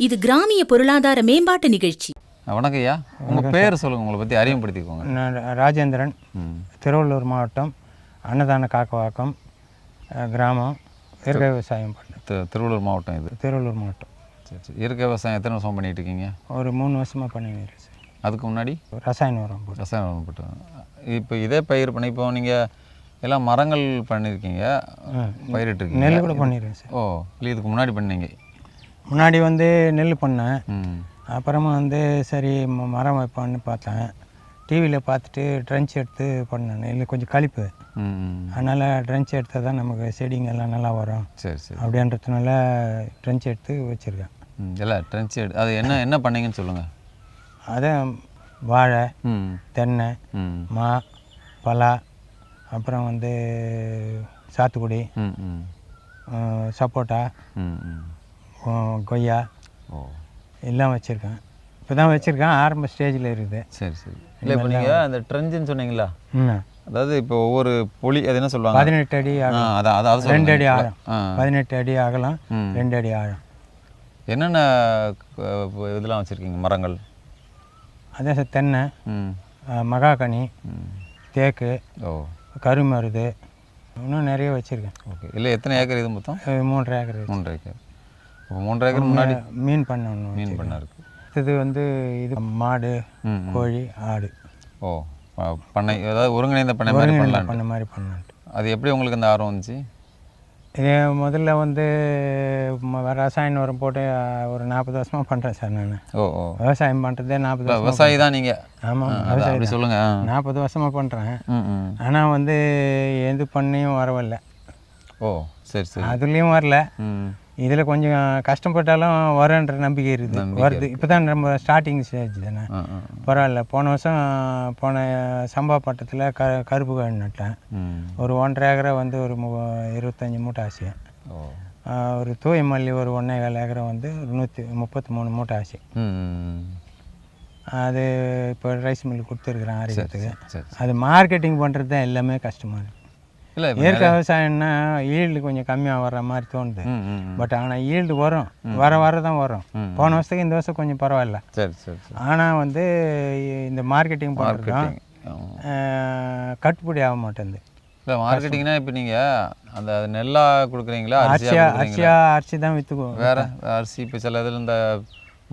இது கிராமிய பொருளாதார மேம்பாட்டு நிகழ்ச்சி. வணக்கம் ஐயா, உங்கள் பேர் சொல்லுங்கள், உங்களை பற்றி அறிமுகப்படுத்திக்கோங்க. நான் ராஜேந்திரன், திருவள்ளூர் மாவட்டம், அன்னதான காக்கவாக்கம் கிராமம், இயற்கை விவசாயம் பண்ணேன். திருவள்ளூர் மாவட்டம் இது? திருவள்ளூர் மாவட்டம். சரி சரி. இயற்கை விவசாயம் எத்தனை வருஷம் பண்ணிகிட்டு இருக்கீங்க? ஒரு 3 வருஷமாக பண்ணிடுறேன் சார். அதுக்கு முன்னாடி ரசாயன உரம் போட்டு. ரசாயன உரம் போட்டு. இப்போ இதே பயிர் பண்ணி இப்போ நீங்கள் எல்லாம் மரங்கள் பண்ணியிருக்கீங்க, பயிரிட்டுருக்கீங்க. நெல் கூட பண்ணிடுறேன் சார். ஓ, இல்லை இதுக்கு முன்னாடி பண்ணீங்க? முன்னாடி நெல் பண்ணேன். அப்புறமா சரி மரம் வைப்பான்னு பார்த்தேன். டிவியில் பார்த்துட்டு ட்ரென்ச் எடுத்து பண்ணேன். இல்லை கொஞ்சம் கழிப்பு, அதனால் ட்ரென்ச் எடுத்தால் தான் நமக்கு செடிங்கெல்லாம் நல்லா வரும். சரி சரி. அப்படின்றதுனால ட்ரென்ச் எடுத்து வச்சுருக்கேன். இல்லை ட்ரென்ச் எடுத்து அது என்ன பண்ணீங்கன்னு சொல்லுங்கள். அதான் வாழை, தென்னை, மா, பலா, அப்புறம் சாத்துக்குடி, சப்போட்டா, கொய்யா எல்லாம் வச்சுருக்கேன். இப்போ தான் வச்சுருக்கேன், ஆரம்ப ஸ்டேஜில் இருக்குது. சரி சரி. இல்லை இப்போ நீங்கள் அந்த ட்ரெஞ்சுன்னு சொன்னீங்களா? அதாவது இப்போ ஒவ்வொரு பொலி அது என்ன சொல்லுவாங்க? 18 அடி ஆகும். அதான் 2 அடி ஆழம். 18 அடி ஆகலாம், 2 அடி ஆழம். என்னென்ன இதெல்லாம் வச்சுருக்கீங்க மரங்கள்? அதே சார், தென்னை, மகாகனி, தேக்கு, கருமருது, இன்னும் நிறைய வச்சுருக்கேன். ஓகே. இல்லை எத்தனை ஏக்கர் இது மொத்தம்? 3 ஏக்கர். 3 ஏக்கர். இப்போ 3 ஏக்கர் முன்னாடி மீன் பண்ண ஒன்று. மீன் பண்ண இருக்குது. இது மாடு, கோழி, ஆடு. ஓ, பண்ணை, அதாவது ஒருங்கிணைந்த பண்ணை மாதிரி பண்ணலான்ட்டு. அது எப்படி உங்களுக்கு அந்த ஆர்வம் வந்துச்சு? இது முதல்ல ரசாயன உரம் போட்டு ஒரு 40 வருஷமாக பண்ணுறேன் சார் நான். ஓ ஓ. விவசாயம் பண்ணுறதே 40 வருஷம். விவசாயி தான் நீங்கள்? ஆமாம், அப்படி சொல்லுங்கள். 40 வருஷமாக பண்ணுறேன். ஆனால் எது பண்ணியும் வரவில்லை. ஓ சரி சரி. அதுலேயும் வரல. இதில் கொஞ்சம் கஷ்டப்பட்டாலும் வரன்ற நம்பிக்கை இருக்குது, வருது. இப்போ தான் நம்ம ஸ்டார்டிங் ஸ்டேஜ் தானே, பரவாயில்ல. போன வருஷம் சம்பா பட்டத்தில் கருப்பு காய் நட்டேன். ஒரு 1.5 ஏக்கரை ஒரு 25 மூட்டை ஆச்சு. ஒரு தூய மல்லி ஒரு 1.25 ஏக்கரை ஒரு 133 மூட்டை ஆச்சு. அது இப்போ ரைஸ் மில் கொடுத்துருக்குறேன் அரைக்கிறதுக்கு. அது மார்க்கெட்டிங் பண்ணுறது தான் எல்லாமே கஷ்டமாக இருக்குது. இல்லை இயற்கை விவசாயம்னா ஈல்டு கொஞ்சம் கம்மியாக வர்ற மாதிரி தோணுது. பட் ஆனால் ஈல்டு வரும், வர தான் வரும். போன வருஷத்துக்கு இந்த வருஷம் கொஞ்சம் பரவாயில்ல. சரி சரி. ஆனால் இந்த மார்க்கெட்டிங் பண்ணுறதும் கட்டுப்படி ஆக மாட்டேங்குது. இல்லை மார்க்கெட்டிங்னா இப்போ நீங்கள் அந்த நெல்லாக கொடுக்குறீங்களா? அரிசி தான் விற்றுக்குவோம். வேறு அரிசி இப்போ சில இதில் இந்த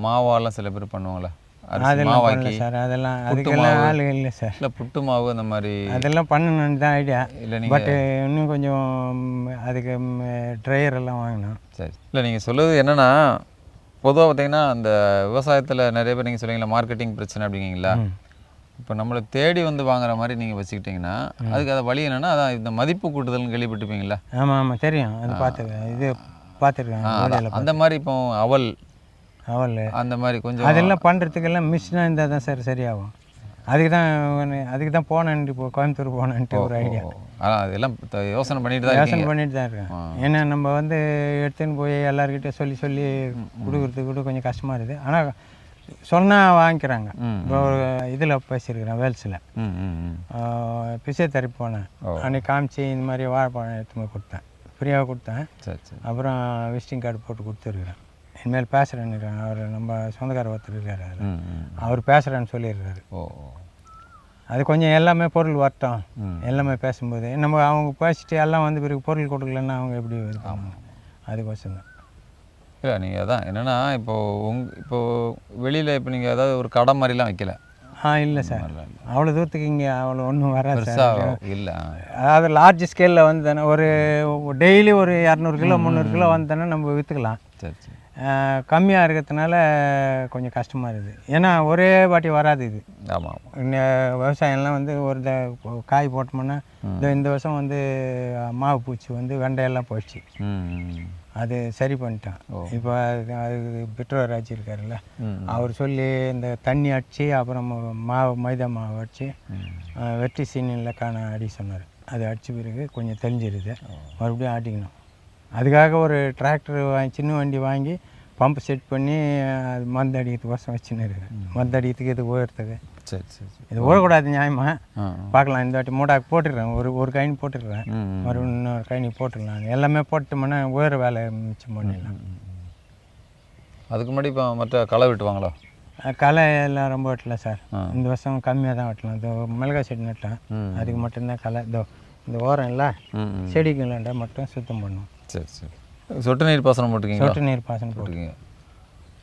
மாவாலாம் சில பேர் பண்ணுவாங்களே, அதெல்லாம் பண்ணல சார். அதெல்லாம் அதுக்கெல்லாம் ஆள் இல்லை சார். இல்லை புட்டு மாவு அந்த மாதிரி அதெல்லாம் பண்ணணுன்னு தான் ஐடியா. இல்லை பட் இன்னும் கொஞ்சம் அதுக்கு ட்ரையர் எல்லாம் வாங்கணும். சரி. இல்லை நீங்கள் சொல்லுவது என்னென்னா, பொதுவாக பார்த்தீங்கன்னா அந்த விவசாயத்தில் நிறைய பேர் நீங்கள் சொல்லுவீங்களா மார்க்கெட்டிங் பிரச்சனை அப்படிங்களா? இப்போ நம்மளை தேடி வாங்குற மாதிரி நீங்கள் வச்சுக்கிட்டிங்கன்னா அதுக்கு அதை வழி என்னென்னா, அதான் இந்த மதிப்பு கூட்டுதல்னு கேள்விப்பட்டிருப்பீங்களா? ஆமாம் ஆமாம், தெரியும். அது பார்த்துருக்கேன். அந்த மாதிரி இப்போ அவல் அந்த மாதிரி கொஞ்சம் அதெல்லாம் பண்ணுறதுக்கெல்லாம் மிஷினாக இருந்தால் தான் சார் சரியாகும். அதுக்கு தான் போனேன்ட்டு, இப்போ கோயம்புத்தூர் போனேன்ட்டு ஒரு ஐடியா. அதெல்லாம் யோசனை பண்ணிட்டு தான் இருக்கேன். ஏன்னா நம்ம எடுத்துன்னு போய் எல்லாருக்கிட்டே சொல்லி கொடுக்குறதுக்கு கூட கொஞ்சம் கஷ்டமாக இருக்குது. ஆனால் சொன்னால் வாங்கிக்கிறாங்க. இப்போ ஒரு இதில் பேசியிருக்கிறேன், வேல்ஸில் ஃபிசியோதெரப்பி போனேன். அன்றைக்கி காமிச்சு இந்த மாதிரி வாழைப்பழம் எடுத்து போய் கொடுத்தேன், ஃப்ரீயாக கொடுத்தேன். அப்புறம் விசிட்டிங் கார்டு போட்டு கொடுத்துருக்குறேன். இனிமேல் பேசுகிறேன்னு இருக்காங்க. அவர் நம்ம சொந்தக்கார ஒருத்தர் இருக்கார், அவர் பேசுகிறேன்னு சொல்லியிருக்காரு. அது கொஞ்சம் எல்லாமே பொருள் வரட்டும், எல்லாமே பேசும்போது நம்ம அவங்க பேசிட்டு எல்லாம் பிறகு பொருள் கொடுக்கலன்னா அவங்க எப்படி இருப்பாங்க? அதுக்கோசம் தான். இல்லை நீங்கள் அதான் என்னென்னா இப்போது வெளியில் இப்போ நீங்கள் ஏதாவது ஒரு கடை மாதிரிலாம் வைக்கல? இல்லை சார், அவ்வளோ தூரத்துக்கு இங்கே அவ்வளோ ஒன்றும் வராது சார். இல்லை, அதாவது லார்ஜ் ஸ்கேலில் வந்தேன்னா ஒரு டெய்லி ஒரு 200 கிலோ 300 கிலோ வந்தேன்னா நம்ம விற்றுக்கலாம். சரி சரி. கம்மியாக இருக்கிறதுனால கொஞ்சம் கஷ்டமாக இருக்குது. ஏன்னா ஒரே வாட்டி வராது இது. ஆமாம். விவசாயம்லாம் ஒரு காய் போட்டோம்னா இந்த வருஷம் மாவு பூச்சி வெண்டையெல்லாம் போயிடுச்சு. அது சரி பண்ணிட்டான். இப்போ அதுக்கு பெட்ரோல் ராஜி இருக்காருல்ல, அவர் சொல்லி இந்த தண்ணி அடித்து அப்புறம் மைதா மாவு அடித்து வெட்டி சீனியில் அடி சொன்னார். அது அடித்த பிறகு கொஞ்சம் தெளிஞ்சிருது, மறுபடியும் ஆட்டிக்கணும். அதுக்காக ஒரு டிராக்டர் சின்ன வண்டி வாங்கி பம்பு செட் பண்ணி அது மருந்து அடிக்கிறதுக்கோசம் வச்சுன்னு இருக்கேன். மருந்து அடிக்கிறதுக்கு இது ஓடுறதுக்கு. சரி சரி. இது ஓடக்கூடாது நியாயமாக பார்க்கலாம். இந்த வாட்டி மூடாக்கு போட்டுடுறேன், ஒரு கைனி போட்டுடுறேன், மறுபடியும் இன்னொரு கைனி போட்டுடலாம். எல்லாமே போட்டோம்னா உயர வேலை மிச்சம் பண்ணிடலாம். அதுக்கு முன்னாடி இப்போ மற்ற களை வெட்டுவாங்களோ? களை எல்லாம் ரொம்ப வெட்டல சார். இந்த வருஷம் கம்மியாக தான் வெட்டலாம். இதோ மிளகாய் செடி நட்டேன், அதுக்கு மட்டும்தான் களை. இதோ இந்த ஓரம் இல்லை செடிக்குள்ளாண்ட மட்டும் சுத்தம் பண்ணுவோம். சரி சரி. சொட்டு நீர் பாசனம் போட்டுருக்கீங்க? சொட்டு நீர் பாசனம் போட்டுருக்கீங்க.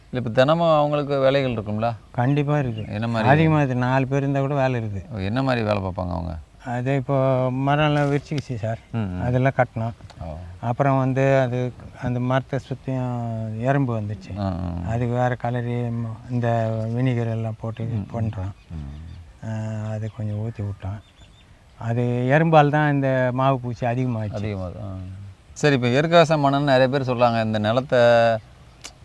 இல்லை இப்போ தினமும் அவங்களுக்கு வேலைகள் இருக்குங்களா? கண்டிப்பாக இருக்குது. என்ன மாதிரி? அதிகமாக இருக்குது. 4 பேர் இருந்தால் கூட வேலை இருக்குது. என்ன மாதிரி வேலை பார்ப்பாங்க அவங்க? அது இப்போ மரம்லாம் விரிச்சிக்கிச்சு சார், அதெல்லாம் கட்டணும். அப்புறம் வந்து அது அந்த மரத்தை சுற்றியும் எறும்பு வந்துச்சு, அதுக்கு வேறு கலரி இந்த வினிகர் எல்லாம் போட்டு பண்ணுறோம். அது கொஞ்சம் ஊற்றி விட்டோம். அது எறும்பால் தான் இந்த மாவு பூச்சி அதிகமாகிடுச்சு. சரி, இப்போ இயற்கை விவசாயம் பண்ணணும்னு நிறைய பேர் சொல்கிறாங்க. இந்த நிலத்தை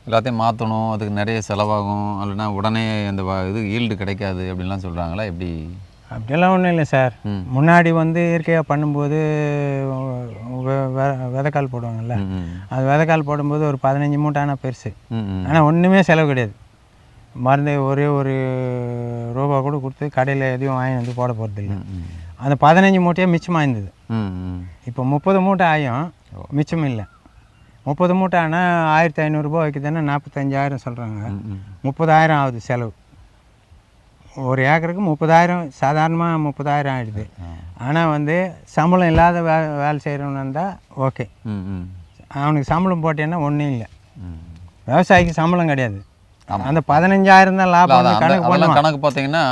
எல்லாத்தையும் மாற்றணும், அதுக்கு நிறைய செலவாகும், இல்லைன்னா உடனே அந்த இது ஈல்டு கிடைக்காது அப்படின்லாம் சொல்கிறாங்களா? எப்படி? அப்படியெல்லாம் ஒன்றும் இல்லை சார். முன்னாடி வந்து இயற்கையாக பண்ணும்போது விதைக்கால் போடுவாங்கள்ல, அது விதைக்கால் போடும்போது ஒரு 15 மூட்டை ஆனால் பெருசு. ஆனால் ஒன்றுமே செலவு கிடையாது. மருந்து ஒரே ஒரு ரூபா கூட கொடுத்து கடையில் எதையும் வாங்கி வந்து போட போகிறதில்ல. அந்த 15 மூட்டையாக மிச்சமாக இருந்தது. இப்போ 30 மூட்டை ஆகும், மிச்சம் இல்லை. 30 மூட்டை ஆனால் 1500 ரூபா வைக்குதுன்னா 45,000 சொல்கிறாங்க. 30,000 ஆகுது செலவு. ஒரு ஏக்கருக்கு 30,000, சாதாரணமாக 30,000 ஆகிடுது. ஆனால் வந்து சம்பளம் இல்லாத வேலை செய்கிறவனு இருந்தால் ஓகே. அவனுக்கு சம்பளம் போட்டேன்னா ஒன்றும் இல்லை. விவசாயிக்கு சம்பளம் கிடையாது. அந்த 15,000 தான் லாபம் கணக்கு பண்ணுவான். கணக்கு பார்த்தீங்கன்னா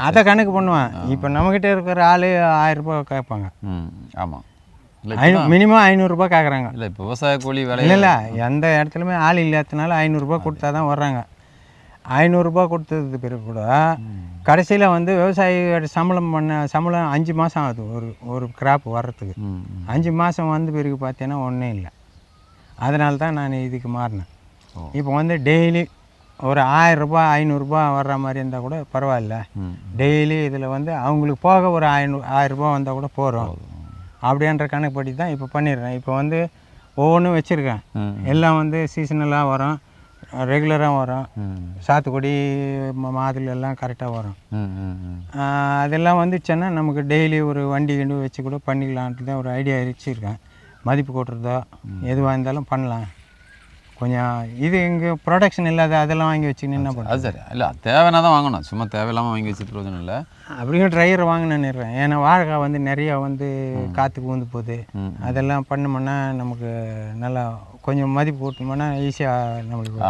அதை கணக்கு பண்ணுவான். இப்போ நம்மக்கிட்ட இருக்கிற ஆள் 1000 ரூபா கேட்பாங்க. ஆமாம், மினிமம் 500 ரூபா கேட்குறாங்க. இல்லை இப்போ விவசாய கூலி வேலை இல்லை, எந்த இடத்துலையுமே ஆள் இல்லாததுனால 500 ரூபா கொடுத்தா தான் வர்றாங்க. 500 ரூபா கொடுத்தது பிறகு கூட கடைசியில் வந்து விவசாயியோட சம்பளம் 5 மாதம் ஆகுது ஒரு கிராப் வர்றதுக்கு. 5 மாதம் வந்து பிறகு பார்த்தீங்கன்னா ஒன்றும் இல்லை. அதனால தான் நான் இதுக்கு மாறினேன். இப்போ வந்து டெய்லி ஒரு 1000 ரூபா 500 ரூபா வர்ற மாதிரி இருந்தால் கூட பரவாயில்ல. டெய்லி இதில் வந்து அவங்களுக்கு போக ஒரு 1000 ரூபா வந்தால் கூட போகிறோம் அப்படின்ற கணக்குப்படி தான் இப்போ பண்ணிடுறேன். இப்போ வந்து ஒவ்வொன்றும் வச்சுருக்கேன். எல்லாம் வந்து சீசனலாக வரும், ரெகுலராக வரும். சாத்துக்குடி மாதுளை எல்லாம் கரெக்டாக வரும். அதெல்லாம் வந்துச்சுன்னா நமக்கு டெய்லி ஒரு வண்டி கிண்டி வச்சு கூட பண்ணிக்கலான்ட்டு தான் ஒரு ஐடியா வச்சுருக்கேன். மதிப்பு கூட்டுறதோ எதுவாக இருந்தாலும் பண்ணலாம். கொஞ்சம் இது இங்கே ப்ரொடக்ஷன் இல்லாத அதெல்லாம் வாங்கி வச்சுக்கின்னு என்ன பண்ணுறது? அது சரி. இல்லை, தேவைன்னா தான் வாங்கணும், சும்மா தேவையில்லாமல் வாங்கி வச்சு பிரயோஜனம் இல்லை. அப்படியே ட்ரையர் வாங்கினேன்னுறேன். ஏன்னா வாழைக்காய் வந்து நிறையா வந்து காற்றுக்கு ஊந்து போகுது. அதெல்லாம் பண்ணோம்னா நமக்கு நல்லா கொஞ்சம் மதிப்பு கூட்டணும்னா ஈஸியாக நம்மளுக்கு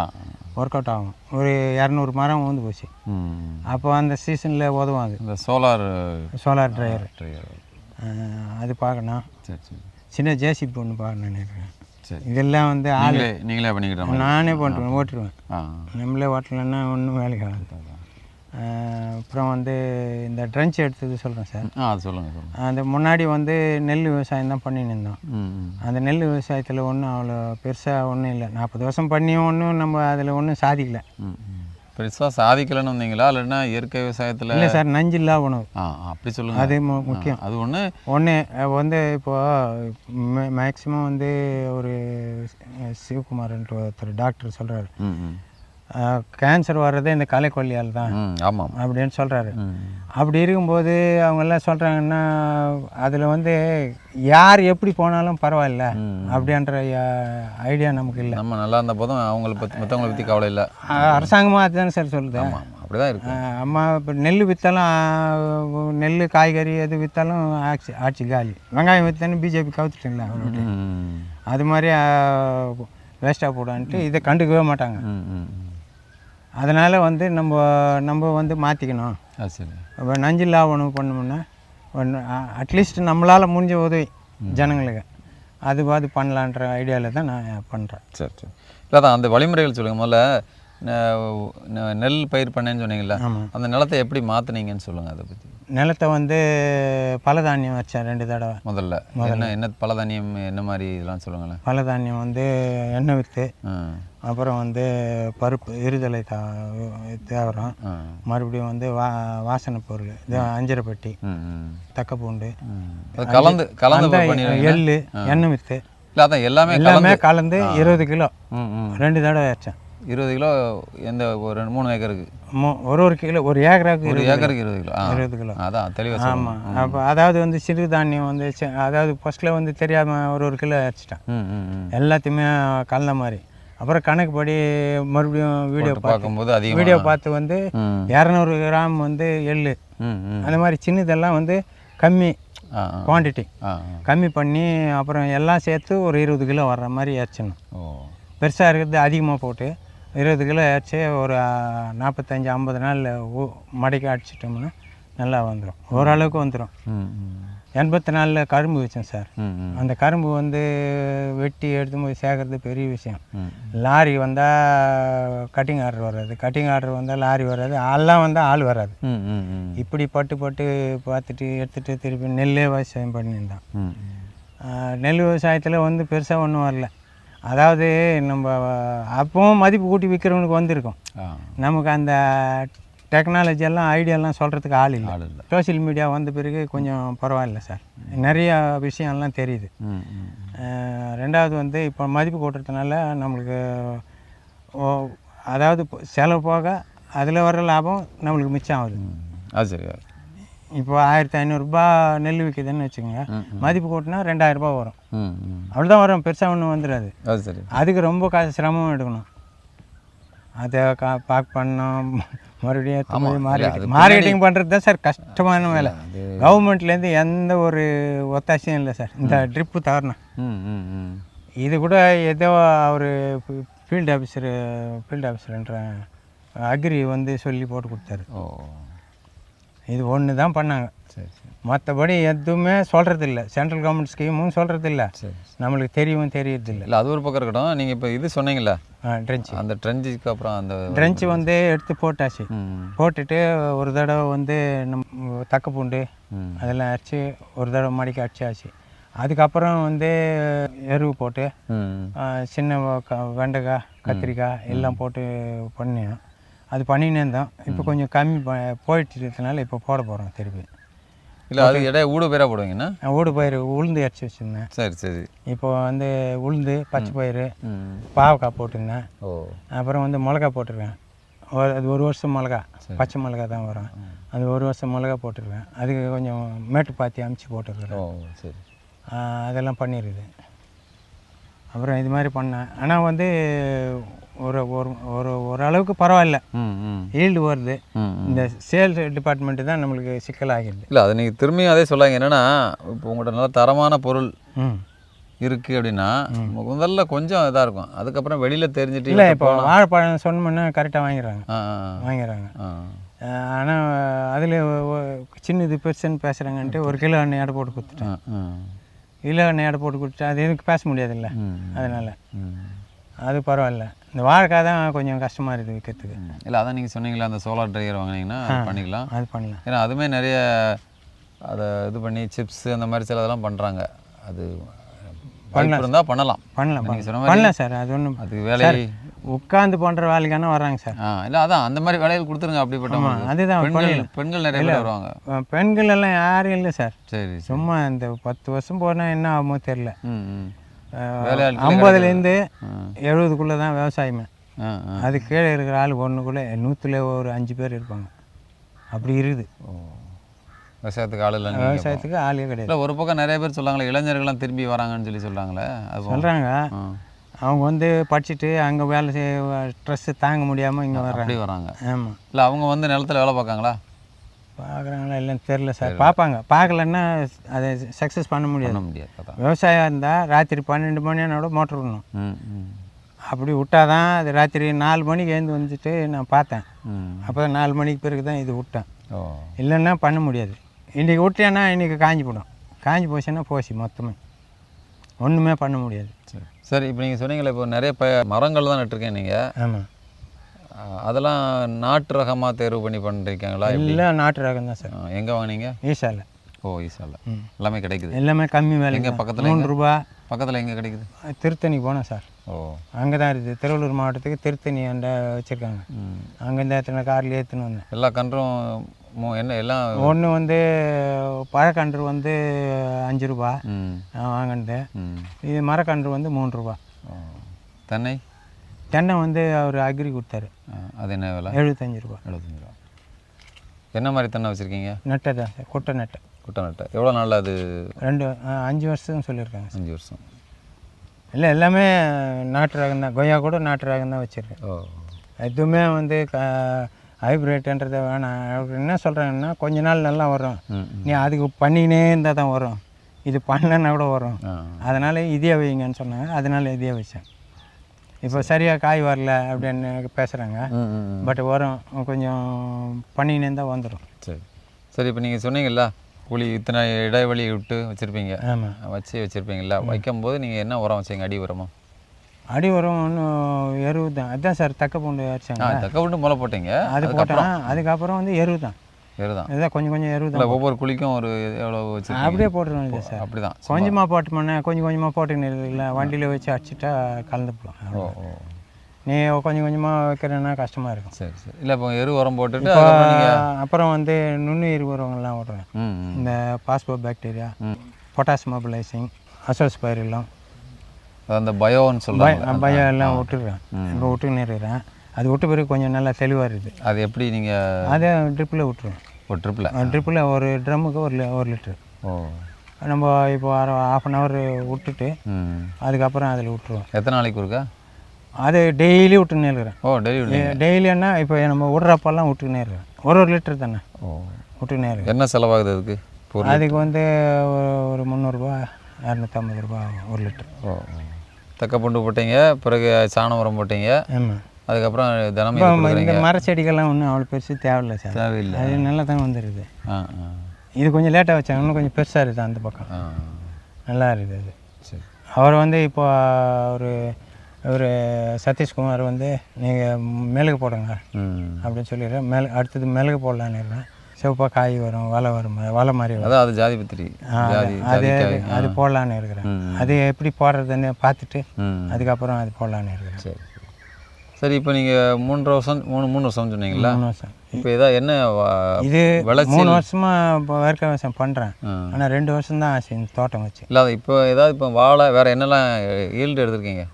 ஒர்க் அவுட் ஆகும். ஒரு 200 மரம் ஊந்து போச்சு. அப்போ அந்த சீசனில் உதவும். அது இந்த சோலார் ட்ரையர் அது பார்க்கணும். சரி சரி. சின்ன ஜேசிபி ஒன்று பார்க்கணுன்னு நினைக்கிறேன். சரி, இதெல்லாம் வந்து நீங்களே பண்ணிக்கிட்டோம்? நானே பண்ணுறேன், ஓட்டுருவேன். நம்மளே ஓட்டலைன்னா ஒன்றும் வேலைக்கு ஆகாது. அப்புறம் வந்து இந்த ட்ரென்ச் எடுத்தது சொல்கிறேன் சார். அது சொல்லுங்கள். அந்த முன்னாடி வந்து நெல் விவசாயம் தான் பண்ணின்னு இருந்தோம். அந்த நெல் விவசாயத்தில் ஒன்றும் அவ்வளோ பெருசாக ஒன்றும் இல்லை. 40 வருஷம் பண்ணியும் ஒன்றும் நம்ம அதில் ஒன்றும் சாதிக்கலை. பெருசாக சாதிக்கலைன்னு வந்தீங்களா, இல்லைன்னா இயற்கை விவசாயத்தில்? இல்லை சார், நஞ்சில்லா உணவு. அப்படி சொல்லுங்கள். அது முக்கியம். அது ஒன்று வந்து இப்போது மேக்ஸிமம் வந்து ஒரு சிவகுமார்ன்ற ஒருத்தர் டாக்டர் சொல்கிறாரு, கேன்சர் வர்றதே இந்த களைக்கொல்லியால் தான். ஆமாம் அப்படின்னு சொல்கிறாரு. அப்படி இருக்கும்போது அவங்கெல்லாம் சொல்கிறாங்கன்னா அதில் வந்து யார் எப்படி போனாலும் பரவாயில்ல அப்படின்ற ஐடியா நமக்கு இல்லை. நம்ம நல்லா இருந்த போதும் மற்றவங்களை பற்றி கவலை இல்லை. அரசாங்கமாக அதுதானே சார் சொல்லுது. அப்படி தான் இருக்கு. அம்மா இப்போ நெல் விற்றாலும், நெல் காய்கறி எது விற்றாலும் ஆட்சி காலி. வெங்காயம் விற்றாலும் பிஜேபி கவுத்துட்டுங்களா அவரோட. அது மாதிரி வேஸ்ட்டாக போடான்ட்டு இதை கண்டுக்கவே மாட்டாங்க. அதனால் வந்து நம்ம வந்து மாற்றிக்கணும். சரி. இப்போ நஞ்சில்லா உணவு பண்ணோம்னா அட்லீஸ்ட் நம்மளால் முடிஞ்ச உதவி ஜனங்களுக்கு அது பண்ணலான்ற ஐடியாவில் தான் நான் பண்ணுறேன். சரி சரி. இல்லை தான் அந்த வழிமுறைகள் சொல்லுங்கள். முதல்ல நெல் பயிர் பண்ணேன்னு சொன்னீங்களா, அந்த நிலத்தை எப்படி மாற்றினீங்கன்னு சொல்லுங்கள். அதை பற்றி. நிலத்தை வந்து பலதானியம் வச்சேன் 2 தடவை. முதல்ல என்ன பலதானியம், என்ன மாதிரி இதெல்லாம் சொல்லுங்களேன். பலதானியம் வந்து எண்ணெய் வித்து, அப்புறம் வந்து பருப்பு இருதலை தேவரம், மறுபடியும் வந்து வாசனை பொருள் இது அஞ்சரைப்பட்டி, தக்கப்பூண்டு கலந்து எள்ளு எண்ணெய் வித்து. இல்லை அதான் எல்லாமே கலந்து 20 கிலோ 2 தடவை வச்சேன். 20 கிலோ எந்த ஒரு 3 ஏக்கருக்கு? ஒரு கிலோ, ஒரு ஏக்கருக்கு 20 கிலோ. 20 கிலோ. அதான் தெளிவாக. ஆமாம். அப்போ அதாவது வந்து சிறுதானியம் வந்து அதாவது ஃபஸ்ட்டில் வந்து தெரியாமல் ஒரு கிலோ அரைச்சிட்டேன். எல்லாத்தையுமே கலந்த மாதிரி. அப்புறம் கணக்குப்படி மறுபடியும் வீடியோ பார்க்கும்போது அதிகம் வீடியோ பார்த்து வந்து 200 கிராம் வந்து எள்ளு அந்த மாதிரி சின்னதெல்லாம் வந்து கம்மி குவான்டிட்டி கம்மி பண்ணி அப்புறம் எல்லாம் சேர்த்து ஒரு 20 கிலோ வர்ற மாதிரி ஏற்றணும். பெருசாக இருக்கிறது அதிகமாக போட்டு 20 கிலோ ஏற்றி ஒரு 45-50 நாளில் மடக்கி அடிச்சிட்டோம்னா நல்லா வந்துடும், ஓரளவுக்கு வந்துடும். 84 கரும்பு வச்சேன் சார். அந்த கரும்பு வந்து வெட்டி எடுத்து போய் சேர்க்கறது பெரிய விஷயம். லாரி வந்தால் கட்டிங் ஆர்டர் வராது, கட்டிங் ஆர்டர் வந்தால் லாரி வராது, ஆள்லாம் வந்தால் ஆள் வராது. இப்படி பட்டு பார்த்துட்டு எடுத்துகிட்டு திருப்பி நெல்லே விவசாயம் பண்ணியிருந்தான். நெல் விவசாயத்தில் வந்து பெருசாக ஒன்றும் வரல. அதாவது நம்ம அப்பவும் மதிப்பு கூட்டி விற்கிறவனுக்கு வந்திருக்கும், நமக்கு அந்த டெக்னாலஜி எல்லாம் ஐடியாலாம் சொல்கிறதுக்கு ஆள் இல்லை. சோஷியல் மீடியா வந்த பிறகு கொஞ்சம் பரவாயில்ல சார், நிறையா விஷயம்லாம் தெரியுது. ரெண்டாவது வந்து இப்போ மதிப்பு கூட்டுறதுனால நம்மளுக்கு அதாவது செலவு போக அதில் வர லாபம் நம்மளுக்கு மிச்சம் ஆகுது. அது சரி. இப்போ 1500 நெல் விற்கிதுன்னு வச்சுக்கோங்க, மதிப்பு கூட்டினா 2000 ரூபாய் வரும், அவ்வளோதான் வரும், பெருசாக ஒன்றும் வந்துடாது. அது சரி. அதுக்கு ரொம்ப காசு சிரமம் எடுக்கணும், அதை பேக் பண்ணோம், மறுபடியும் மார்க்கெட்டிங் பண்ணுறது தான் சார் கஷ்டமான வேலை. கவர்மெண்ட்லேருந்து எந்த ஒரு ஒத்தாசையும் இல்லை சார், இந்த ட்ரிப்பு தவறணும். இது கூட ஏதோ அவர் ஃபீல்டு ஆஃபீஸர்ன்ற அக்ரி வந்து சொல்லி போட்டு கொடுத்தாரு. இது ஒன்று தான் பண்ணாங்க, மற்றபடி எதுவுமே சொல்கிறதில்ல. சென்ட்ரல் கவர்மெண்ட் ஸ்கீமும் சொல்கிறதில்ல, நம்மளுக்கு தெரியறதில்ல. இல்லை, அது ஒரு பக்கம் இருக்கட்டும். நீங்கள் இப்போ இது சொன்னீங்களா ட்ரென்ச்சு, அந்த ட்ரென்ச்சுக்கு அப்புறம் அந்த ட்ரென்ச்சு வந்து எடுத்து போட்டாச்சு. போட்டுட்டு ஒரு தடவை வந்து நம்ம தக்க பூண்டு அதெல்லாம் அரைச்சி ஒரு தடவை மடிக்க அடிச்சாச்சு. அதுக்கப்புறம் வந்து எருவு போட்டு சின்ன வெண்டைக்காய் கத்திரிக்காய் எல்லாம் போட்டு பண்ணேன். அது பண்ணினே இருந்தோம். இப்போ கொஞ்சம் கம்மி போயிட்டு இருக்கிறதுனால இப்போ போட போகிறோம் திருப்பி. இல்லை, அது இடையே ஊடு பயிராக போடுவீங்கன்னா? ஊடு பயிர் உளுந்து அரைச்சி வச்சுருந்தேன். சரி சரி. இப்போ வந்து உளுந்து, பச்சை பயிறு, பாவக்காய் போட்டிருந்தேன். அப்புறம் வந்து மிளகா போட்டிருக்கேன். அது ஒரு வருஷம் மிளகா, பச்சை மிளகா தான் வரும், அது ஒரு வருஷம் மிளகா போட்டிருக்கேன். அதுக்கு கொஞ்சம் மேட்டு பாத்தி அமுச்சு போட்டுருக்கேன். சரி, அதெல்லாம் பண்ணிடுது. அப்புறம் இது மாதிரி பண்ணேன். ஆனால் வந்து ஒரு ஒரு ஓரளவுக்கு பரவாயில்ல, ஈல்டு வருது. இந்த சேல்ஸ் டிபார்ட்மெண்ட்டு தான் நம்மளுக்கு சிக்கலாகிடுது. இல்லை, அது நீங்கள் திரும்பியும் அதே சொல்லாங்க. என்னென்னா இப்போ உங்கள்கிட்ட நல்ல தரமான பொருள் இருக்குது அப்படின்னா முதல்ல கொஞ்சம் இதாக இருக்கும், அதுக்கப்புறம் வெளியில் தெரிஞ்சுட்டு. இல்லை, இப்போ வாழைப்பழம் சொன்னோம்னா கரெக்டாக வாங்கிடுறாங்க. ஆனால் அதில் சின்னது பெருசுன்னு பேசுகிறாங்கன்ட்டு 1 கிலோ எண்ணெய் எடை போட்டு கொடுத்துட்டேன். கிலோ எண்ணெய் எடை போட்டு கொடுத்துட்டேன், அது எதுக்கு பேச முடியாதுல்ல, அதனால் அது பரவாயில்ல. இந்த வாழைக்காய் தான் கொஞ்சம் கஷ்டமாக இருக்குது விற்கிறதுக்கு. இல்லை, அதான் நீங்கள் சொன்னீங்களா அந்த சோலார் ட்ரையர் வாங்கினீங்கன்னா பண்ணிக்கலாம். அது பண்ணலாம், ஏன்னா அதுவுமே நிறைய அதை இது பண்ணி சிப்ஸ் அந்த மாதிரி சில இதெல்லாம் பண்ணுறாங்க. அது இருந்தால் பண்ணலாம் நீங்கள் சொன்ன மாதிரி பண்ணலாம் சார். அது ஒன்றும் அதுக்கு வேலை உட்காந்து பண்ணுற வேலைக்கான வராங்க சார். இல்லை, அதான் அந்த மாதிரி வேலைகள் கொடுத்துருங்க. அப்படிப்பட்ட அதுதான் பெண்கள் நிறைய பேர் வருவாங்க. பெண்கள் எல்லாம் யாரும் இல்லை சார். சரி, சும்மா இந்த 10 வருஷம் போனால் என்ன ஆகுமோ தெரியல. 50லேருந்து 70க்குள்ளே தான் விவசாயமே. அது கீழே இருக்கிற ஆள் ஒன்றுக்குள்ளே 100ல் ஒரு 5 பேர் இருப்பாங்க, அப்படி இருக்குது. விவசாயத்துக்கு ஆள் இல்லை, விவசாயத்துக்கு ஆளே கிடையாது. இல்லை, ஒரு பக்கம் நிறைய பேர் சொல்கிறாங்களே இளைஞர்கள்லாம் திரும்பி வராங்கன்னு சொல்லி சொல்கிறாங்களே, அது சொல்கிறாங்க. அவங்க வந்து படிச்சுட்டு அங்கே வேலை செய்ய ஸ்ட்ரெஸ்ஸு தாங்க முடியாமல் இங்கே வராங்க. ஆமாம். இல்லை, அவங்க வந்து நிலத்தில் வேலை பார்க்காங்களா? பார்க்குறாங்களா இல்லைன்னு தெரில சார். பார்க்கலன்னா அதை சக்ஸஸ் பண்ண முடியாது. விவசாயம் இருந்தால் ராத்திரி 12 மணியோட மோட்டர் விடணும். அப்படி விட்டால் தான் அது ராத்திரி 4 மணிக்கு எழுந்து வந்துட்டு நான் பார்த்தேன். அப்போ தான் 4 மணிக்கு பிறகு தான் இது விட்டேன். இல்லைன்னா பண்ண முடியாது. இன்றைக்கி விட்டேன்னா இன்றைக்கி காஞ்சி போடும். காஞ்சி போச்சுன்னா போச்சு மொத்தமே, ஒன்றுமே பண்ண முடியாது. சரி, இப்போ நீங்கள் சொன்னீங்களே இப்போ நிறைய மரங்கள் தான் நட்டுருக்கேன் நீங்கள். ஆமாம். அதெல்லாம் நாட்டு ரகமாக தேர்வு பண்ணி பண்ணிருக்கீங்களா? இல்லை, நாட்டு ரகம் தான் சார். எங்கே வாங்கினீங்க? ஈசாவில். ஈசாவில் எல்லாமே கிடைக்குது? எல்லாமே கம்மி வேலை. எங்கே பக்கத்தில்? 3 ரூபா. பக்கத்தில் எங்கே கிடைக்குது? திருத்தணிக்கு போனேன் சார். அங்கே தான் இருக்குது. திருவள்ளூர் மாவட்டத்துக்கு திருத்தணி அண்ட வச்சுருக்காங்க. அங்கேருந்து எத்தனை காரில் ஏற்றுன்னு வந்தேன். எல்லா கன்றும் என்ன எல்லாம்? ஒன்று வந்து பழக்கன்று வந்து 5 ரூபா வாங்கினது. இது மரக்கன்று வந்து 3 ரூபா. தென்னை வந்து அவர் அக்ரி கொடுத்தாரு. அது என்ன விலை? 75 ரூபா. 75 ரூபா. என்ன மாதிரி தென்னை வச்சுருக்கீங்க? நெட்டை தான் சார், குட்டை நெட்டை. எவ்வளோ நாள் அது? 5 வருஷம் சொல்லியிருக்காங்க. 5 வருஷம். இல்லை எல்லாமே நாட்டு ரகம் தான். கொய்யா கூட நாட்டு ரகம் தான் வச்சுருக்கேன். ஓ எதுவுமே வந்து ஹைப்ரிட்ன்றதை வேணாம். அப்படி என்ன சொல்கிறாங்கன்னா கொஞ்ச நாள் நல்லா வரும், நீ அதுக்கு பண்ணிக்கினே இருந்தால் தான் வரும், இது பண்ணலன்னா கூட வரும், அதனால் இதே வைங்கன்னு சொன்னாங்க. அதனால் இதே வச்சேன். இப்போ சரியாக காய் வரல அப்படின்னு பேசுகிறாங்க, பட் வரும், கொஞ்சம் பண்ணிக்கினே இருந்தால் வந்துடும். சரி சரி. இப்போ நீங்கள் சொன்னீங்கல்ல குழி இத்தனை இடைவெளி விட்டு வச்சுருப்பீங்க, ஆமாம் வச்சுருப்பீங்களா? வைக்கும்போது நீங்கள் என்ன உரம் வச்சீங்க? அடி உரமா? அடி உரம் ஒன்றும் எருவு தான். அதுதான் சார் தக்க பூண்டு அரைச்சாங்க. தக்க பூண்டு முளை போட்டீங்க, அது போட்டேன். அதுக்கப்புறம் வந்து எருவு தான். எரு தான். இதுதான் கொஞ்சம் எருவு தான். ஒவ்வொரு குழிக்கும் ஒரு எவ்வளோ வச்சு அப்படியே போட்டுருவோம் இல்லை சார். அப்படி தான் கொஞ்சமாக போட்டோம்னா கொஞ்சமாக போட்டுன்னு இல்லை, வண்டியில் வச்சு அடிச்சிட்டா கலந்துப்போம். ஓ ஓ. நீ கொஞ்சம் கொஞ்சமாக வைக்கிறேன்னா கஷ்டமாக இருக்கும். சரி சரி. இல்லை இப்போ எரு உரம் போட்டுட்டு அப்புறம் வந்து நுண்ணுயிர் உரங்கள்லாம் விட்றேன். இந்த phospho bacteria, potash mobilising, azospirillum, அந்த பயோன்னு சொல்லுவாங்க, பயோ எல்லாம் விட்டுடுறேன். இப்போ விட்டுன்னு இருக்கிறேன். அது விட்ட பிறகு கொஞ்சம் நல்லா தெளிவாக இருக்குது. அது எப்படி நீங்கள்? அதே ட்ரிப்பில் விட்டுருவேன். ஒரு ட்ரிப்பில் ஒரு ட்ரம்முக்கு ஒரு லிட்டரு. ஓ. நம்ம இப்போ 1/2 hour விட்டுட்டு அதுக்கப்புறம் அதில் விட்டுருவோம். எத்தனை நாளைக்கு இருக்கா? அது டெய்லி விட்டுன்னே இருக்கிறேன். ஓ டெய்லி? டெய்லின்னா இப்போ நம்ம விட்றப்பெல்லாம் விட்டுக்கினே இருக்கிறேன். ஒரு லிட்டர் தானே. ஓ விட்டுக்கினே இருக்கேன். என்ன செலவாகுது அதுக்கு? அதுக்கு வந்து ஒரு 300 250 ஒரு லிட்டர். ஓ. தக்க பூண்டு போட்டீங்க, பிறகு சாணம் உரம் போட்டீங்க. ஆமாம். அதுக்கப்புறம் தினமும் இந்த மரச்செடிகள்லாம் ஒன்றும் அவ்வளோ பெருசு தேவையில்லை சார். தேவையில்லை. அது நல்லா தான் வந்துடுது. இது கொஞ்சம் லேட்டாக வச்சாங்க, இன்னும் கொஞ்சம் பெருசாக இருக்குது அந்த பக்கம். நல்லா இருக்குது அது. சரி. அவர் வந்து இப்போ ஒரு சதீஷ்குமார் வந்து நீங்கள் மிளகு போடுங்க அப்படின்னு சொல்லிடுறேன். அடுத்தது மிளகு போடலான்னு இருக்கேன். சிவப்பாக காய் வரும், வலை மாதிரி வரும். அது ஜாதி பத்திரி, அது போடலான்னு இருக்கிறேன். அது எப்படி போடுறதுன்னு பார்த்துட்டு அதுக்கப்புறம் அது போடலான்னு இருக்கிறேன். சரி சரி. இப்போ நீங்கள் 3 வருஷம் சொன்னீங்களா? 3 வருஷம். இப்போ இதான் என்ன இது 3 வருஷமாக இப்போ வேர்க்க விவசாயம் பண்ணுறேன். ஆனால் 2 வருஷம் தான் ஆச்சு இந்த தோட்டம் வச்சு. இல்லை இப்போ ஏதாவது இப்போ வாழை வேறு என்னெல்லாம் ஈல்டு எடுத்திருக்கீங்க?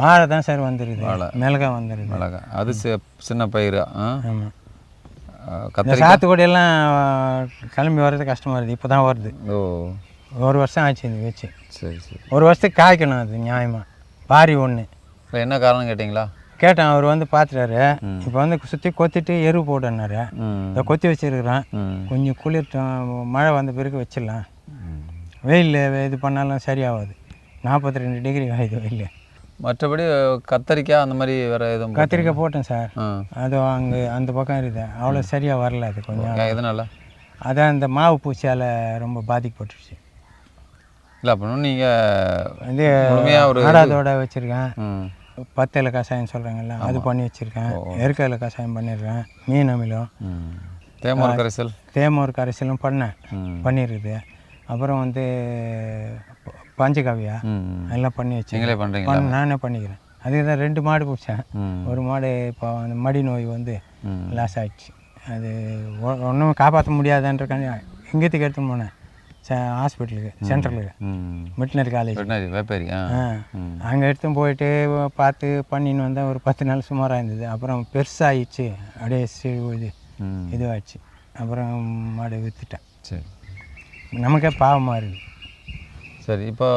வாழை தான் சார் வந்துடுது, மிளகா வந்துடுது. மிளகா அது சின்ன பயிர். ஆமாம். கத்திரி சாத்துக்குடியெல்லாம் கிளம்பி வர்றது கஷ்டமாக இருக்குது, இப்போ தான் வருது. ஓ. 1 வருஷம் ஆச்சு இது வச்சு. சரி சரி. 1 வருஷத்துக்கு காய்க்கணும் அது நியாயமாக. பாரி ஒன்று. இப்போ என்ன காரணம் கேட்டிங்களா? கேட்டேன். அவர் வந்து பார்த்துட்டாரு. இப்போ வந்து சுற்றி கொத்திட்டு எரு போடுனாரு. இதை கொத்தி வச்சுருக்குறான். கொஞ்சம் குளிர்ட்டும், மழை வந்த பிறகு வச்சிடலாம். வெயில் இது பண்ணாலும் சரியாகாது. 42 டிகிரி ஆகுது வெயில். மற்றபடி கத்திரிக்காய் அந்த மாதிரி வேறு எதுவும்? கத்திரிக்காய் போட்டேன் சார். அது அங்கே அந்த பக்கம் இருக்குது, அவ்வளோ சரியாக வரல. அது கொஞ்சம் எதனால்? அதான் இந்த மாவு பூச்சியால் ரொம்ப பாதிக்கப்பட்டுருச்சு. இல்லை அப்படின்னா நீங்கள் வந்து ஆடாதோட வச்சுருக்கேன். பத்தையில கஷாயம் சொல்கிறாங்கல்ல, அது பண்ணி வச்சுருக்கேன். எருக்கையில் கஷாயம் பண்ணியிருக்கேன். மீன் அமிலம், தேமோர் கரைசலும் பண்ணியிருக்குது. அப்புறம் வந்து பஞ்சகவியா எல்லாம் பண்ணி வச்சு நானே பண்ணிக்கிறேன். அதுக்கு தான் 2 மாடு பிடிச்சேன். ஒரு மாடு இப்போ அந்த மடி நோய் வந்து லாஸ் ஆகிடுச்சு. அது ஒன்றும் காப்பாற்ற முடியாதுன்றக்காண்டி எங்கேத்துக்கு எடுத்துன்னு போனேன் ஹாஸ்பிட்டலுக்கு, சென்ட்ரலுக்கு, வெட்டினரி காலேஜ் வேப்பேரி. அங்கே எடுத்துன்னு போயிட்டு பார்த்து பண்ணின்னு வந்தால் ஒரு 10 நாள் சுமாராக இருந்தது. அப்புறம் பெருசாகிடுச்சு, அப்படியே இதுவாகிடுச்சு. அப்புறம் மாடு விற்றுட்டேன். சரி. நமக்கே பாவமாக இருக்குது. சரி. இப்போ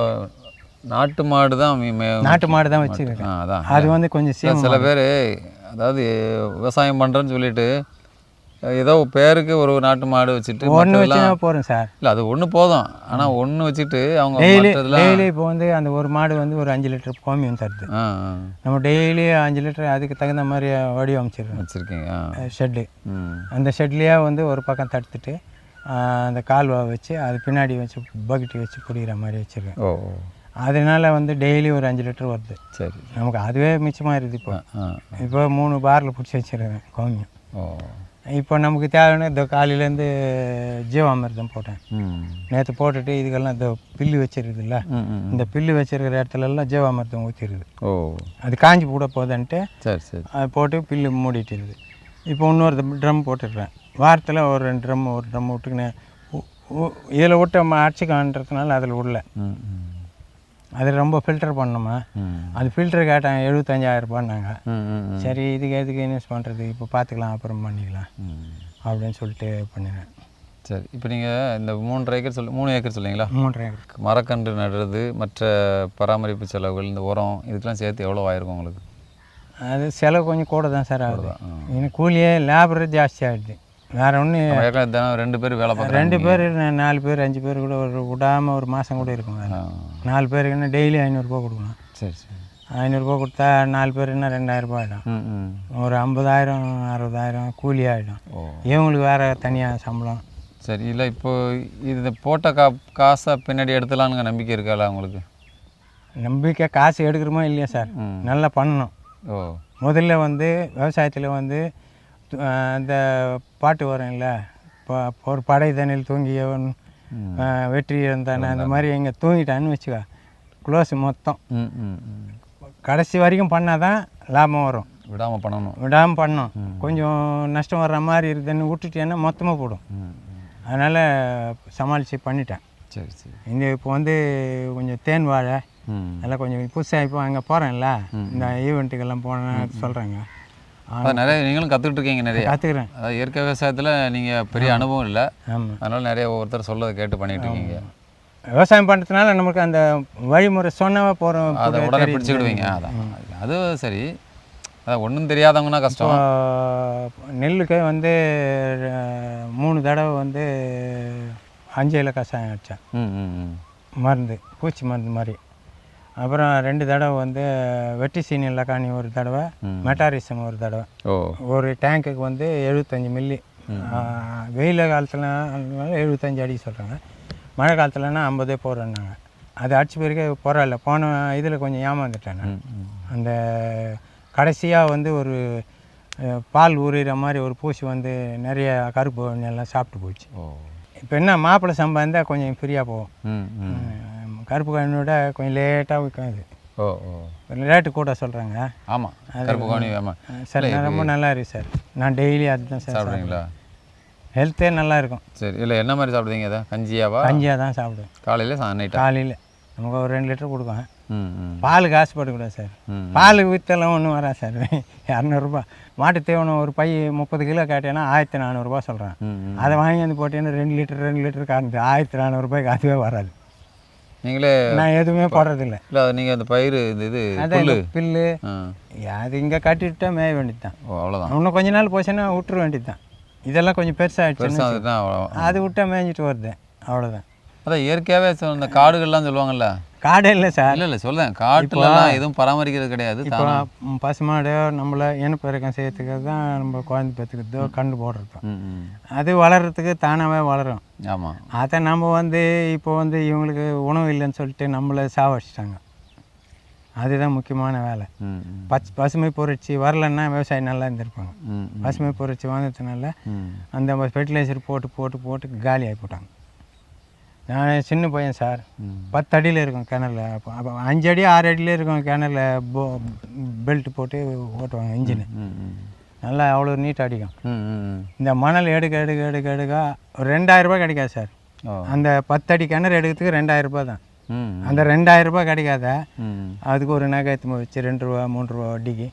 நாட்டு மாடு தான் வச்சுருக்கேன். அது வந்து கொஞ்சம் சில பேர் அதாவது விவசாயம் பண்ணுறேன்னு சொல்லிட்டு ஏதோ பேருக்கு ஒரு நாட்டு மாடு வச்சுட்டு ஒன்று வச்சு போகிறேன் சார். இல்லை அது ஒன்று போதும். ஆனால் ஒன்று வச்சுட்டு அவங்க டெய்லி இப்போ வந்து அந்த ஒரு மாடு வந்து ஒரு 5 லிட்டர் கோமியம் தருது. நம்ம டெய்லி 5 லிட்டர் அதுக்கு தகுந்த மாதிரி வச்சிருக்கீங்க ஷெட்டு. அந்த ஷெட்லேயே வந்து ஒரு பக்கம் தடுத்துட்டு அந்த கால்வா வச்சு அது பின்னாடி வச்சு பக்கெட்டு வச்சு பிடிக்கிற மாதிரி வச்சுருக்கேன். ஓ. அதனால வந்து டெய்லி ஒரு 5 லிட்டர் வருது. சரி. நமக்கு அதுவே மிச்சமாக இருக்குது. இப்போ 3 பாரில் பிடிச்சி வச்சுருக்கேன் கோமியம். ஓ. இப்போ நமக்கு தேவையான இந்த காலையிலேருந்து ஜீவாமிர்தம் போட்டேன். நேற்று போட்டுட்டு இதுக்கெல்லாம் இந்த பில்லு வச்சிருக்குதுல்ல, இந்த பில்லு வச்சிருக்கிற இடத்துலலாம் ஜீவாமிர்தம் ஊற்றிருக்குது. ஓ. அது காஞ்சி கூட போதுன்ட்டு சரி சரி அது போட்டு பில்லு மூடிட்டு இருக்குது. இப்போ இன்னொரு ட்ரம் போட்டுடுறேன். வாரத்தில் ஒரு 2 ட்ரம் விட்டுக்கினேன். இதில் விட்டு அடிச்சுக்கான்றதுனால அதில் விடல. அதில் ரொம்ப ஃபில்டர் பண்ணோமா, அது ஃபில்டர் கேட்டாங்க 75,000 ரூபான்னாங்க. சரி இதுக்கு எதுக்கு இன்வெஸ்ட் பண்ணுறது, இப்போ பார்த்துக்கலாம் அப்புறம் பண்ணிக்கலாம் அப்படின்னு சொல்லிட்டு பண்ணிடுறேன். சரி, இப்போ நீங்கள் இந்த 3 ஏக்கர் 3 ஏக்கர் சொல்லிங்களா? 3 ஏக்கர். மரக்கன்று நடுறது, மற்ற பராமரிப்பு செலவுகள், இந்த உரம் இதுக்கெல்லாம் சேர்த்து எவ்வளோ ஆயிருக்கும் உங்களுக்கு? அது செலவு கொஞ்சம் கூட தான் சார் ஆகுது. இன்னும் கூலியே லேபரு ஜாஸ்தி ஆகிடுது. வேறு ஒன்றும் ஏக்கர் தினம் 2 பேர் வேலை பார்க்குறாங்க. 2 பேர் 4 பேர் 5 பேர் கூட விடாமல் ஒரு மாதம் கூட இருக்கும். 4 பேருக்குன்னா டெய்லி 500 ரூபா கொடுக்கணும். சரி சரி. 500 ரூபா கொடுத்தா 4 பேருன்னா 2000 ரூபா ஆகிடும். ஒரு 50,000 60,000 கூலி ஆகிடும். இவங்களுக்கு வேறு தனியாக சம்பளம். சரி, இல்லை இப்போ இது போட்ட காசை பின்னாடி எடுத்துலான்னு நம்பிக்கை இருக்கால உங்களுக்கு? நம்பிக்கை காசு எடுக்கிறோமோ இல்லையா சார், நல்லா பண்ணணும். முதல்ல வந்து விவசாயத்தில் வந்து அந்த பாட்டு வரும்ல, இப்போ ஒரு படை தண்ணியில் தூங்கியவன் வெற்றி இருந்தானே, அந்த மாதிரி எங்கே தூங்கிட்டான்னு வச்சுக்கோ, க்ளோஸ் மொத்தம். கடைசி வரைக்கும் பண்ணால் தான் லாபம் வரும். விடாமல் பண்ணணும். கொஞ்சம் நஷ்டம் வர்ற மாதிரி இருக்குதுன்னு விட்டுட்டேன்னா மொத்தமாக போடும். அதனால் சமாளித்து பண்ணிட்டேன். சரி சரி. இப்போ வந்து கொஞ்சம் தேன் வாழை அதெல்லாம் கொஞ்சம் புதுசாக இப்போ அங்கே போகிறேன்ல, இந்த ஈவெண்ட்டுக்கெல்லாம் போனேன்னு சொல்கிறாங்க. நிறைய நீங்களும் கற்றுக்கிட்டு இருக்கீங்க. நிறைய கற்றுக்குறேன். அதாவது இயற்கை விவசாயத்தில் நீங்கள் பெரிய அனுபவம் இல்லை. ஆமாம். அதனால் நிறைய ஒவ்வொருத்தர் சொல்லதை கேட்டு பண்ணிகிட்டு இருக்கீங்க. விவசாயம் பண்ணுறதுனால நமக்கு அந்த வழிமுறை சொன்னவா போகிறோம், அதை உடனே பிடிச்சிக்கிடுவீங்க. அதான் அது சரி. அதான் ஒன்றும் தெரியாதவங்கன்னா கஷ்டம். நெல்லுக்கு வந்து 3 தடவை வந்து 5 இலை கஷாயம் வச்சேன், மருந்து, பூச்சி மருந்து மாதிரி. அப்புறம் 2 தடவை வந்து வெட்டி சீனி லக்கானி ஒரு தடவை, மெட்டாரிசம் ஒரு தடவை. ஒரு டேங்க்குக்கு வந்து 75 மில்லி. வெயில் காலத்தில் 75 அடி சொல்கிறாங்க, மழை காலத்துலன்னா 50 போடுறேன்னாங்க. அது அடிச்சு பிறகு பரவாயில்ல. போன இதில் கொஞ்சம் ஏமாந்துட்டேன் நான். அந்த கடைசியாக வந்து ஒரு பால் ஊறிற மாதிரி ஒரு பூச்சி வந்து நிறைய கருப்பு எல்லாம் சாப்பிட்டு போச்சு. இப்போ என்ன மாப்பிள்ளை சம்பா இருந்தால் கொஞ்சம் ஃப்ரீயாக போகும். கருப்பு கண்ணியோட கொஞ்சம் லேட்டாக விற்கும். அது ரேட்டு கூட சொல்கிறாங்க. ஆமாம், கருப்பு கவுனி. ஆமாம் சார், ரொம்ப நல்லா இருக்குது சார். நான் டெய்லி அதுதான் சார் சாப்பிட்றீங்களா? ஹெல்த்தே நல்லா இருக்கும். சரி, இல்லை என்ன மாதிரி சாப்பிடுவீங்க? அதை கஞ்சியாக தான் சாப்பிடுவேன். காலையில் நைட்டு? காலையில் நமக்கு ஒரு 2 லிட்டர் கொடுப்பேன். பால் காசு போடக்கூடாது சார். பால் விற்றெல்லாம் ஒன்றும் வரா சார். 200 மாட்டு தீவனம் ஒரு பை 30 கிலோ கேட்டேன்னா 1400 சொல்கிறேன். அதை வாங்கி வந்து போட்டேன்னா 2 லிட்டர் காரணத்து 1400 அதுவே வராது. நீங்களே? நான் எதுவுமே போடுறதில்லை. இல்லை, நீங்கள் அந்த பயிர் இது பில்லு அது இங்கே கட்டிவிட்டா மேய வேண்டியது தான். அவ்வளோதான். இன்னும் கொஞ்ச நாள் போச்சுன்னா விட்டுற வேண்டியது தான். இதெல்லாம் கொஞ்சம் பெருசாகிடுச்சு, அது விட்டா மேய்ஞ்சிட்டு வருது, அவ்வளோதான். அதான் இயற்கையாகவே இந்த காடுகள்லாம் சொல்லுவாங்கள்ல. காடே இல்லை சார். இல்லை சொல்லுவேன், காட்டுலலாம் எதுவும் பராமரிக்கிறது கிடையாது. இப்போ பசுமாடு நம்மளை இனப்பெருக்கம் செய்யறதுக்கு தான் நம்ம குழந்தை பெற்றுக்கிறதோ கண்டு போடுறதோ, அது வளர்கிறதுக்கு தானாகவே வளரும். ஆமாம். அதை நம்ம வந்து இப்போ வந்து இவங்களுக்கு உணவு இல்லைன்னு சொல்லிட்டு நம்மளை சாவடிச்சிட்டாங்க. அதுதான் முக்கியமான வேலை. பசுமை புரட்சி வரலன்னா விவசாயம் நல்லா இருந்திருப்பாங்க. பசுமை புரட்சி வந்ததுனால அந்த ஃபெர்டிலைசர் போட்டு போட்டு போட்டு காலி ஆகி போட்டாங்க. நான் சின்ன பையன் சார், 10 அடியில் இருக்கும் கிணறுல. அப்போ 5 அடி 6 அடியில் இருக்கும் கிணறுல. பெல்ட் போட்டு ஓட்டுவாங்க இன்ஜினு. நல்லா அவ்வளோ நீட்டாக அடிக்கும். இந்த மணல் எடுக்க எடுக்க எடுக்க எடுக்க ஒரு 2000 ரூபாய் கிடைக்காது சார். அந்த 10 அடி கிணறு எடுக்கிறதுக்கு 2000 ரூபாய் தான். அந்த 2000 ரூபாய் கிடைக்காத அதுக்கு ஒரு நகை எடுத்து வச்சு 2 ரூபா 3 ரூபா வட்டிக்கு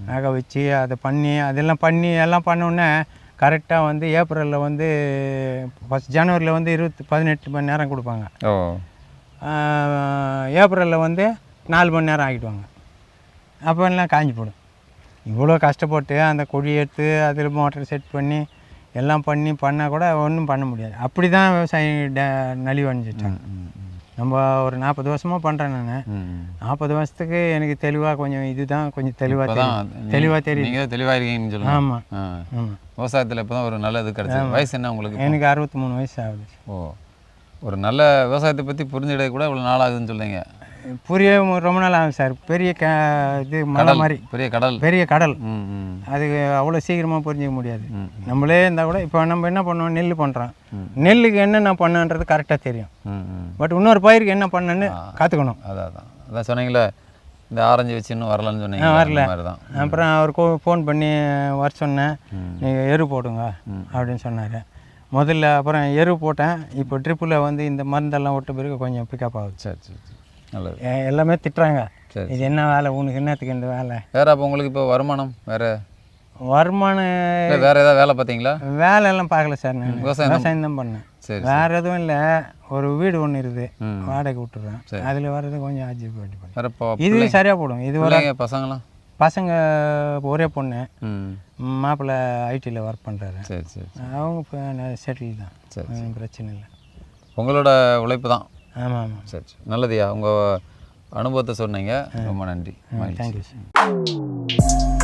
நகை வச்சு அதை பண்ணி அதெல்லாம் பண்ணி எல்லாம் பண்ணோன்னே கரெக்டாக வந்து ஏப்ரலில் வந்து ஜனவரியில் வந்து 18 மணி நேரம் கொடுப்பாங்க. ஏப்ரலில் வந்து 4 மணி நேரம் ஆகிடுவாங்க. அப்போ எல்லாம் காஞ்சி போடும். இவ்வளோ கஷ்டப்பட்டு அந்த கொடி எடுத்து அதில் மோட்டர் செட் பண்ணி எல்லாம் பண்ணால் கூட ஒன்றும் பண்ண முடியாது. அப்படி தான் விவசாயம் நலிவடைஞ்சிட்டாங்க. நம்ம ஒரு 40 வருஷமாக பண்ணுறேன் நான். 40 வருஷத்துக்கு எனக்கு தெளிவாக கொஞ்சம் இதுதான் கொஞ்சம் தெளிவாக தெரியும். நீங்கள் தெளிவாக இருக்கீங்கன்னு சொல்லுங்கள். ஆமாம் ஆமாம். விவசாயத்தில் இப்போ தான் ஒரு நல்ல இது கிடச்சி. வயசு என்ன உங்களுக்கு? எனக்கு 63 வயசு ஆகுது. ஒரு நல்ல விவசாயத்தை பற்றி புரிஞ்சுக்கிட கூட இவ்வளோ நாள் ஆகுதுன்னு சொல்லுங்க. புரிய ரொம்ப நாள் ஆகும் சார். பெரிய இது மலை மாதிரி பெரிய கடல். அது அவ்வளோ சீக்கிரமாக புரிஞ்சிக்க முடியாது. நம்மளே இருந்தால் கூட இப்போ நம்ம என்ன பண்ணுவோம், நெல் பண்ணுறோம். நெல்லுக்கு என்னென்ன பண்ணுன்றது கரெக்டாக தெரியும். பட் இன்னொரு பயிருக்கு என்ன பண்ணணுன்னு கற்றுக்கணும். அதான் சொன்னீங்களே, இந்த ஆரஞ்சு வச்சு இன்னும் வரலன்னு சொன்னீங்க. வரல. அப்புறம் அவருக்கு ஃபோன் பண்ணி வர சொன்னேன், நீங்கள் எரு போடுங்க அப்படின்னு சொன்னார். முதல்ல அப்புறம் எரு போட்டேன். இப்போ ட்ரிப்பில் வந்து இந்த மருந்தெல்லாம் விட்ட பிறகு கொஞ்சம் பிக்கப் ஆகுது. சரி. நல்லது. எல்லாமே திட்டுறாங்க, இது என்ன வேலை, உனக்கு என்னத்துக்கு இந்த வேலை. வேறு அப்போ உங்களுக்கு இப்போ வருமானம் வேறு வருமானம் இல்லை வேறு ஏதாவது வேலை பார்த்தீங்களா? வேலையெல்லாம் பார்க்கல சார். நான் விவசாயம் விவசாயம் தான் பண்ணேன். சரி. வேறு எதுவும் இல்லை. ஒரு வீடு ஒன்று இருக்குது, வாடகை விட்டுறேன். அதில் வர்றது கொஞ்சம் அட்ஜஸ்ட் பண்ணி வேறு இப்போ இது சரியாக போடும். இது ஒரு பசங்களாம்? பசங்க ஒரே பொண்ணு, ம் மாப்பிள்ளை ஐடியில் ஒர்க் பண்ணுறாரு. சரி சரி. அவங்க இப்போ செட்டில் தான். சரி, ஒன்றும் பிரச்சனை இல்லை. உங்களோட உழைப்பு தான். ஆமாம் ஆமாம். சரி சரி, நல்லதுயா. உங்கள் அனுபவத்தை சொன்னீங்க, ரொம்ப நன்றி. Thank you sir.